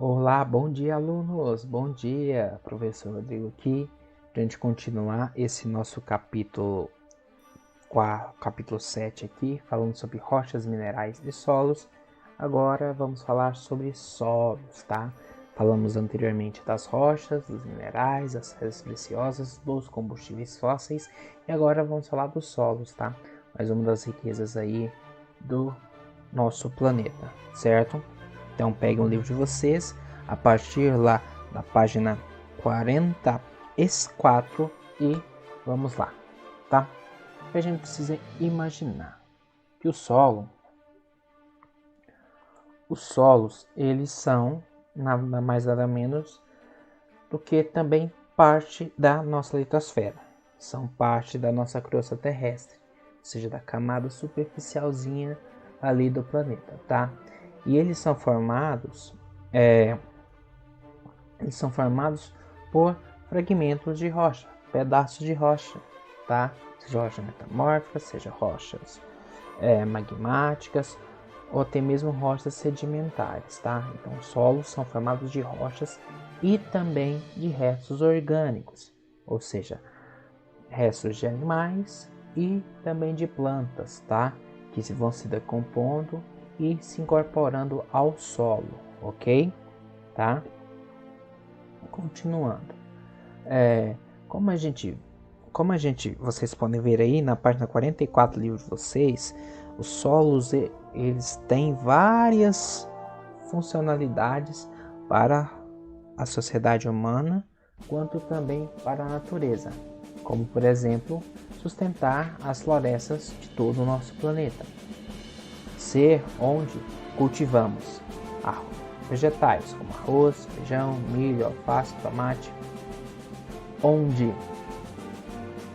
Olá, bom dia, alunos. Bom dia, professor Rodrigo aqui. Para a gente continuar esse nosso capítulo 7 aqui, falando sobre rochas, minerais e solos. Agora vamos falar sobre solos, tá? Falamos anteriormente das rochas, dos minerais, das pedras preciosas, dos combustíveis fósseis e agora vamos falar dos solos, tá? Mais uma das riquezas aí do nosso planeta, certo? Então peguem um livro de vocês, a partir lá da página 44 e vamos lá, tá? A gente precisa imaginar que os solos, eles são nada mais nada menos do que também parte da nossa litosfera. São parte da nossa crosta terrestre, ou seja, da camada superficialzinha ali do planeta, tá? E eles são formados por fragmentos de rocha, pedaços de rocha, tá? Seja rochas metamórficas, seja rochas magmáticas ou até mesmo rochas sedimentares, tá? Então, solos são formados de rochas e também de restos orgânicos, ou seja, restos de animais e também de plantas, tá? Que vão se decompondo e se incorporando ao solo, ok? Tá? Continuando, vocês podem ver aí na página 44 do livro de vocês, os solos eles têm várias funcionalidades para a sociedade humana, quanto também para a natureza, como por exemplo, sustentar as florestas de todo o nosso planeta, ser onde cultivamos vegetais como arroz, feijão, milho, alface, tomate, onde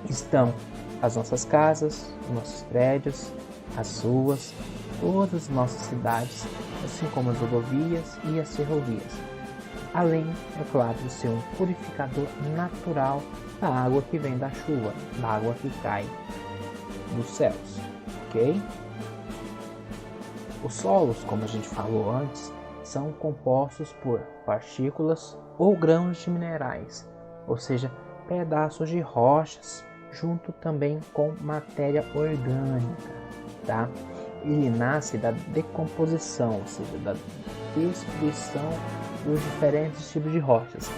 estão as nossas casas, os nossos prédios, as ruas, todas as nossas cidades, assim como as rodovias e as ferrovias. Além, é claro, de ser um purificador natural da água que vem da chuva, da água que cai dos céus, ok? Os solos, como a gente falou antes, são compostos por partículas ou grãos de minerais, ou seja, pedaços de rochas, junto também com matéria orgânica, tá? Ele nasce da decomposição, ou seja, da destruição dos diferentes tipos de rochas.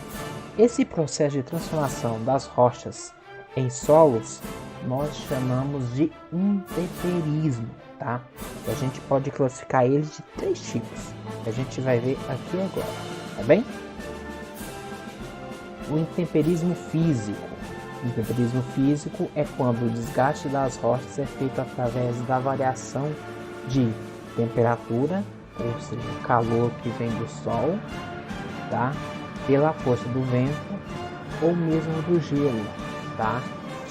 Esse processo de transformação das rochas em solos nós chamamos de intemperismo, tá? A gente pode classificar eles de 3 tipos, que a gente vai ver aqui agora, tá bem? O intemperismo físico. O intemperismo físico é quando o desgaste das rochas é feito através da variação de temperatura, ou seja, o calor que vem do sol, tá? Pela força do vento ou mesmo do gelo, tá?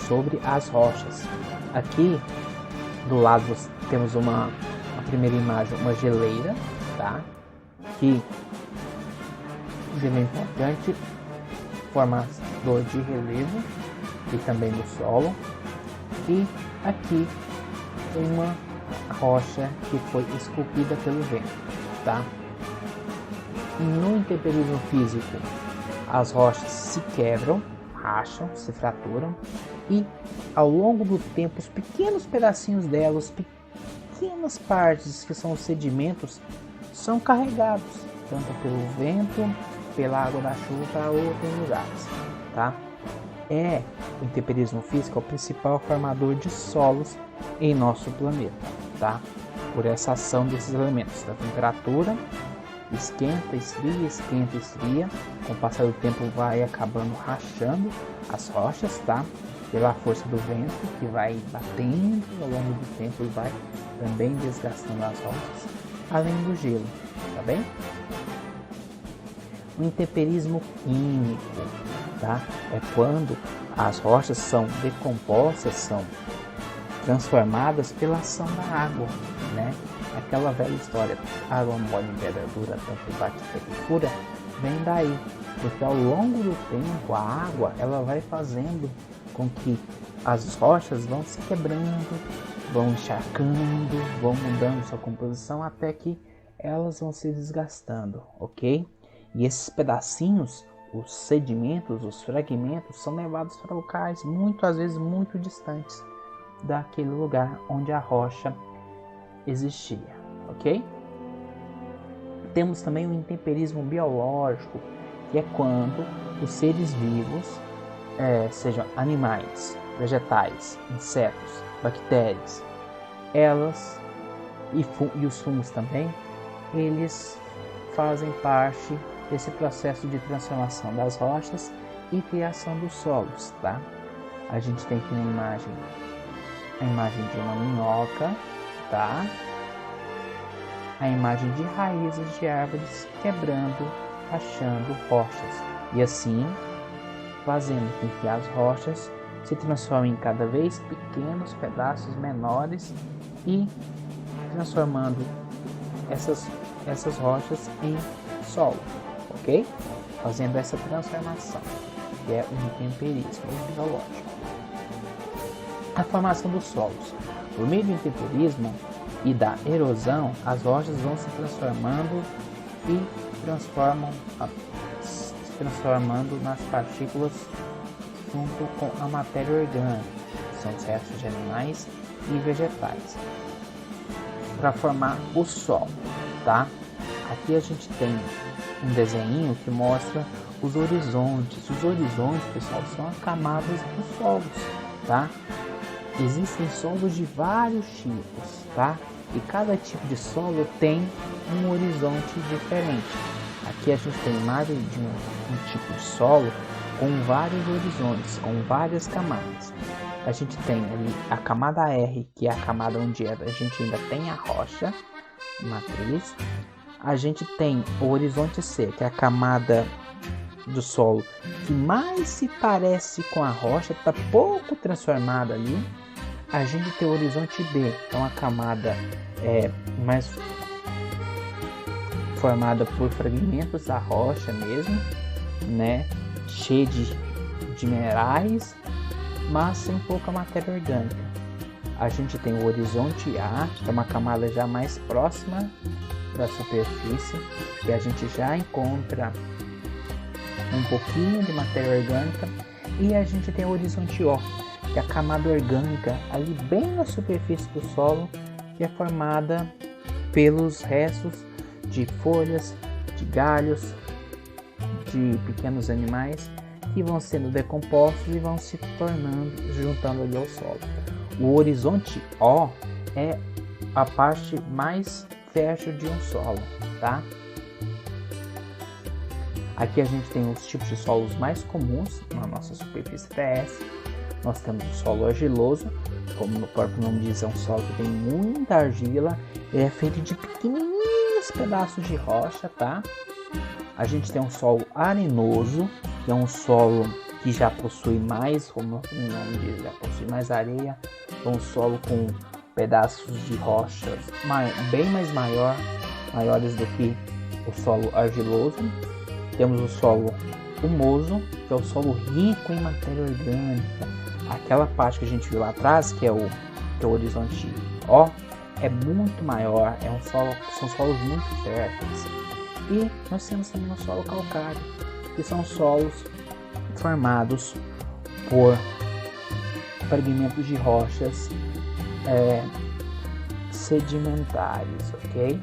Sobre as rochas. Aqui do lado temos a primeira imagem, uma geleira, tá? Que é importante, formador de relevo e também do solo. E aqui uma rocha que foi esculpida pelo vento, tá? No intemperismo físico, as rochas se quebram, racham, se fraturam e ao longo do tempo os pequenos pedacinhos delas, pequenas partes que são os sedimentos, são carregados tanto pelo vento, pela água da chuva para outros lugares, tá? O intemperismo físico é o principal formador de solos em nosso planeta, tá? Por essa ação desses elementos, da temperatura, esquenta, esfria, com o passar do tempo vai acabando rachando as rochas, tá? Pela força do vento que vai batendo ao longo do tempo e vai também desgastando as rochas, além do gelo, tá bem? O intemperismo químico, tá? É quando as rochas são decompostas, são transformadas pela ação da água, né? Aquela velha história, água mole em pedra dura, tanto bate até que fura, vem daí, porque ao longo do tempo a água ela vai fazendo com que as rochas vão se quebrando, vão encharcando, vão mudando sua composição até que elas vão se desgastando, ok? E esses pedacinhos, os sedimentos, os fragmentos, são levados para locais às vezes muito distantes daquele lugar onde a rocha existia, ok? Temos também o intemperismo biológico, que é quando os seres vivos, sejam animais, vegetais, insetos, bactérias, elas e os fungos também, eles fazem parte desse processo de transformação das rochas e criação dos solos, tá? A gente tem aqui na imagem a imagem de uma minhoca, tá? A imagem de raízes de árvores quebrando, rachando rochas e assim fazendo com que as rochas se transformem em cada vez pequenos pedaços menores e transformando essas rochas em solo, ok? Fazendo essa transformação, que é o intemperismo biológico. A formação dos solos. Por meio do intemperismo e da erosão, as rochas vão se transformando e transformando nas partículas junto com a matéria orgânica, que são os restos de animais e vegetais, para formar o solo, tá? Aqui a gente tem um desenho que mostra os horizontes. Os horizontes, pessoal, são as camadas dos solos, tá? Existem solos de vários tipos, tá? E cada tipo de solo tem um horizonte diferente. Aqui a gente tem imagem de um tipo de solo com vários horizontes, com várias camadas. A gente tem ali a camada R, que é a camada onde a gente ainda tem a rocha matriz. A gente tem o horizonte C, que é a camada do solo que mais se parece com a rocha, está pouco transformada ali. A gente tem o horizonte B, que é uma camada mais formada por fragmentos da rocha mesmo, né? Cheia de minerais, mas sem pouca matéria orgânica. A gente tem o horizonte A, que é uma camada já mais próxima da superfície, que a gente já encontra um pouquinho de matéria orgânica, e a gente tem o horizonte O, que é a camada orgânica ali bem na superfície do solo, que é formada pelos restos de folhas, de galhos, de pequenos animais que vão sendo decompostos e vão se tornando, juntando ali ao solo. O horizonte O é a parte mais fértil de um solo, tá? Aqui a gente tem os tipos de solos mais comuns na nossa superfície terrestre. Nós temos o solo argiloso, como o próprio nome diz, é um solo que tem muita argila, ele é feito de pequenininhos pedaços de rocha, tá? A gente tem um solo arenoso, que é um solo que já possui mais, como o nome diz, já possui mais areia, é um solo com pedaços de rochas bem mais maiores do que o solo argiloso. Temos o solo humoso, que é o solo rico em matéria orgânica. Aquela parte que a gente viu lá atrás, que é o horizonte O, é muito maior, são solos muito férteis. E nós temos também o solo calcário, que são solos formados por fragmentos de rochas sedimentares, ok?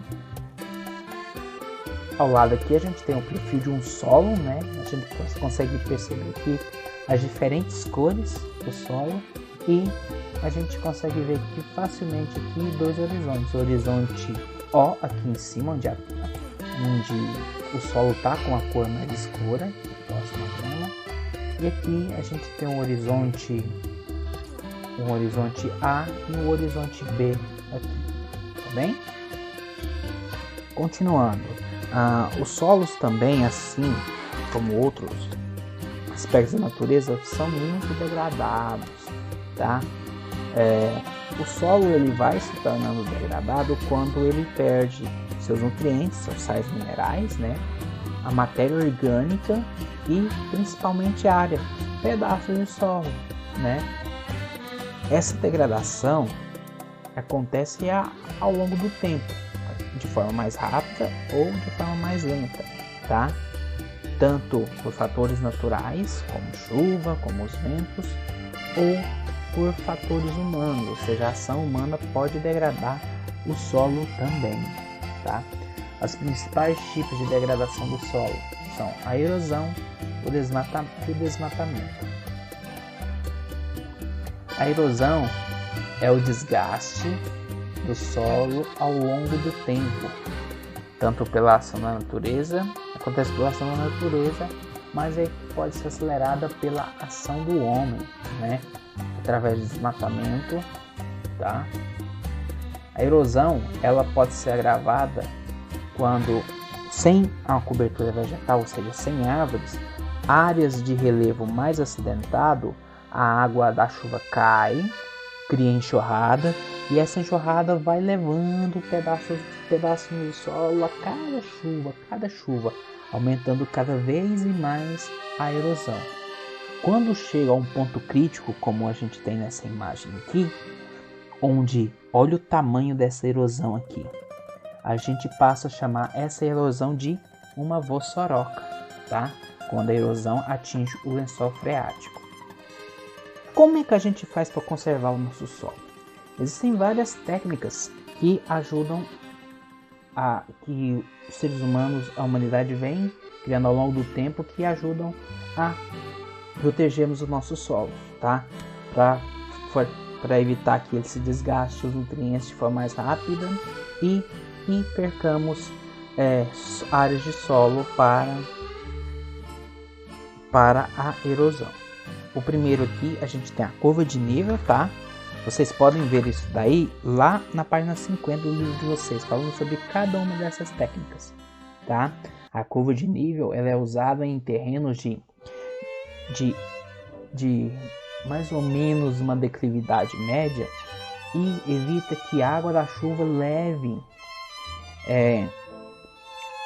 Ao lado aqui a gente tem o perfil de um solo, né? A gente consegue perceber aqui as diferentes cores do solo e a gente consegue ver aqui facilmente aqui dois horizontes. O horizonte O aqui em cima, onde o solo está com a cor mais escura, próximo à grama. E aqui a gente tem um horizonte A e um horizonte B aqui, tá bem? Continuando, os solos também, assim como outros aspectos da natureza, são muito degradados, tá? O solo ele vai se tornando degradado quando ele perde seus nutrientes, seus sais minerais, né? A matéria orgânica e principalmente a área, pedaços de solo, né? Essa degradação acontece ao longo do tempo, de forma mais rápida ou de forma mais lenta, tá? tanto por fatores naturais, como chuva, como os ventos, ou por fatores humanos, ou seja, a ação humana pode degradar o solo também, tá? Os principais tipos de degradação do solo são a erosão e o desmatamento. A erosão é o desgaste do solo ao longo do tempo, tanto pela ação da natureza, acontece pela ação da natureza, mas pode ser acelerada pela ação do homem, né? Através do desmatamento, tá? A erosão, ela pode ser agravada quando, sem a cobertura vegetal, ou seja, sem árvores, áreas de relevo mais acidentado, a água da chuva cai, cria enxurrada, e essa enxurrada vai levando pedaços do solo a cada chuva, aumentando cada vez mais a erosão. Quando chega a um ponto crítico, como a gente tem nessa imagem aqui, onde, olha o tamanho dessa erosão aqui, a gente passa a chamar essa erosão de uma vossoroca, tá? Quando a erosão atinge o lençol freático. Como é que a gente faz para conservar o nosso solo? Existem várias técnicas que ajudam que os seres humanos, a humanidade vem criando ao longo do tempo, que ajudam a protegermos o nosso solo, tá? Para evitar que ele se desgaste os nutrientes de forma mais rápida e percamos áreas de solo para a erosão. O primeiro aqui a gente tem a curva de nível, tá? Vocês podem ver isso daí lá na página 50 do livro de vocês, falando sobre cada uma dessas técnicas, tá? A curva de nível ela é usada em terrenos de mais ou menos uma declividade média e evita que a água da chuva leve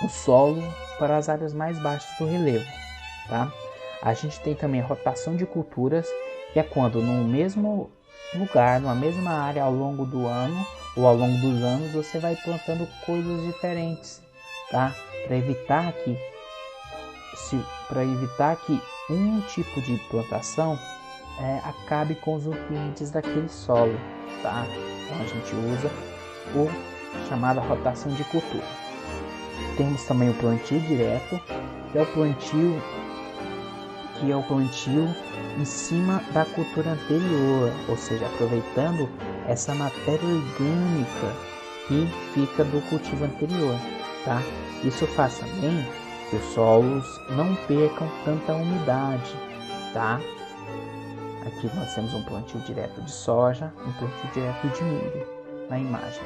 o solo para as áreas mais baixas do relevo, tá? A gente tem também a rotação de culturas, que é quando no mesmo lugar, numa mesma área ao longo do ano ou ao longo dos anos, você vai plantando coisas diferentes, tá? Para evitar que um tipo de plantação acabe com os nutrientes daquele solo, tá? Então a gente usa o chamada rotação de cultura. Temos também o plantio direto, que é o plantio em cima da cultura anterior, ou seja, aproveitando essa matéria orgânica que fica do cultivo anterior, tá? Isso faz também que os solos não percam tanta umidade, tá? Aqui nós temos um plantio direto de soja, um plantio direto de milho na imagem.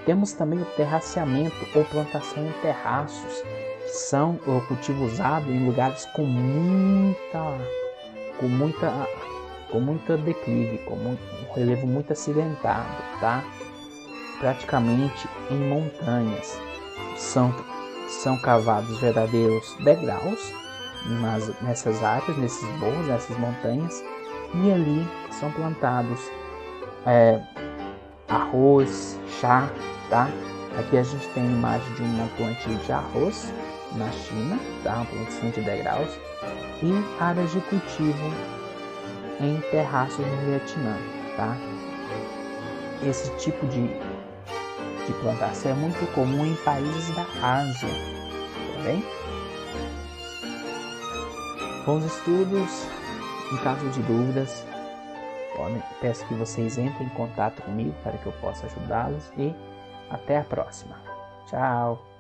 Temos também o terraceamento ou plantação em terraços, que são o cultivo usado em lugares com muita declive, com um relevo muito acidentado, tá? Praticamente em montanhas. São cavados verdadeiros degraus nessas áreas, nesses morros, nessas montanhas, e ali são plantados arroz, chá, tá? Aqui a gente tem a imagem de uma plantio de arroz na China, tá? Uma plantação de degraus, e áreas de cultivo em terraços no Vietnã, tá? Esse tipo de plantação é muito comum em países da Ásia, tá bem? Bons estudos. Em caso de dúvidas, peço que vocês entrem em contato comigo para que eu possa ajudá-los e até a próxima. Tchau!